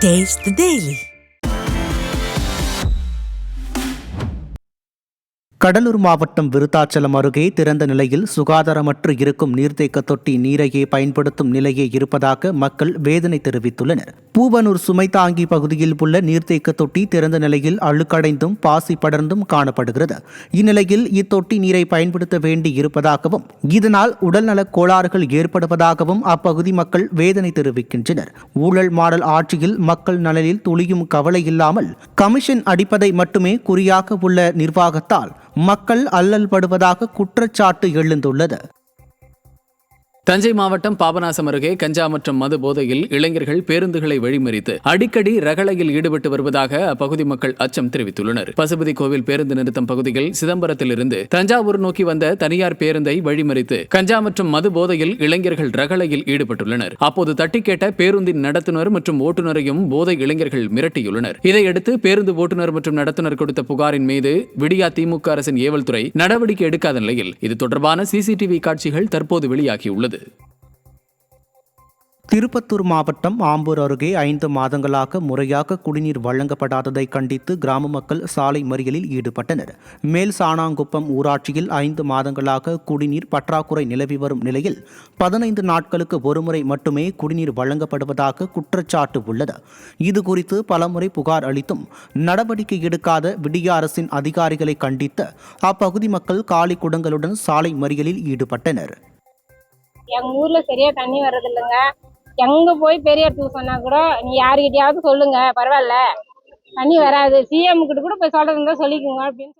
Taste the Daily. Cuddalore மாவட்டம் விருத்தாச்சலம் அருகே திறந்த நிலையில் சுகாதாரமற்று இருக்கும் நீர்த்தேக்க தொட்டி நீரையே பயன்படுத்தும் நிலையே இருப்பதாக மக்கள் வேதனை தெரிவித்துள்ளனர். பூவனூர் சுமைதாங்கி பகுதியில் உள்ள நீர்த்தேக்க தொட்டி திறந்த நிலையில் அழுக்கடைந்தும் பாசி படர்ந்தும் காணப்படுகிறது. இந்நிலையில் இத்தொட்டி நீரை பயன்படுத்த வேண்டி இருப்பதாகவும் இதனால் உடல்நலக் கோளாறுகள் ஏற்படுவதாகவும் அப்பகுதி மக்கள் வேதனை தெரிவிக்கின்றனர். ஊழல் மாடல் ஆட்சியில் மக்கள் நலனில் துளியும் கவலை இல்லாமல் கமிஷன் அடிப்பதை மட்டுமே குறியாக உள்ள நிர்வாகத்தால் மக்கள் அல்லல் படுவதாக குற்றச்சாட்டு எழுந்துள்ளது. தஞ்சை மாவட்டம் பாபநாசம் அருகே கஞ்சா மற்றும் மது போதையில் இளைஞர்கள் பேருந்துகளை வழிமறித்து அடிக்கடி ரகளையில் ஈடுபட்டு வருவதாக அப்பகுதி மக்கள் அச்சம் தெரிவித்துள்ளனர். பசுபதி கோவில் பேருந்து நிறுத்தம் பகுதியில் சிதம்பரத்திலிருந்து தஞ்சாவூர் நோக்கி வந்த தனியார் பேருந்தை வழிமறித்து கஞ்சா மற்றும் மது போதையில் இளைஞர்கள் ரகளையில் ஈடுபட்டுள்ளனர். அப்போது தட்டி கேட்ட பேருந்தின் நடத்துனர் மற்றும் ஓட்டுநரையும் போதை இளைஞர்கள் மிரட்டியுள்ளனர். இதையடுத்து பேருந்து ஓட்டுநர் மற்றும் நடத்துனர் கொடுத்த புகாரின் மீது விடியா திமுக அரசின் ஏவல் துறை நடவடிக்கை எடுக்காத நிலையில் இது தொடர்பான சிசிடிவி காட்சிகள் தற்போது வெளியாகியுள்ளது. திருப்பத்தூர் மாவட்டம் ஆம்பூர் அருகே 5 மாதங்களாக முறையாக குடிநீர் வழங்கப்படாததை கண்டித்து கிராம மக்கள் சாலை மறியலில் ஈடுபட்டனர். மேல் சாணாங்குப்பம் ஊராட்சியில் 5 மாதங்களாக குடிநீர் பற்றாக்குறை நிலவி வரும் நிலையில் 15 நாட்களுக்கு ஒருமுறை மட்டுமே குடிநீர் வழங்கப்படுவதாக குற்றச்சாட்டு உள்ளது. இதுகுறித்து பலமுறை புகார் அளித்தும் நடவடிக்கை எடுக்காத விடிய அரசின் அதிகாரிகளை கண்டித்து அப்பகுதி மக்கள் காலி குடங்களுடன் சாலை மறியலில் ஈடுபட்டனர். எங்க ஊர்ல சரியா தண்ணி வர்றதில்லைங்க. எங்க போய் பெரிய இடத்துக்கு சொன்னா கூட நீ யாருக்கிட்டையாவது சொல்லுங்க, பரவாயில்ல தண்ணி வராது, சிஎம் கிட்ட கூட போய் சொல்றதுங்க சொல்லிக்கோங்க அப்படின்னு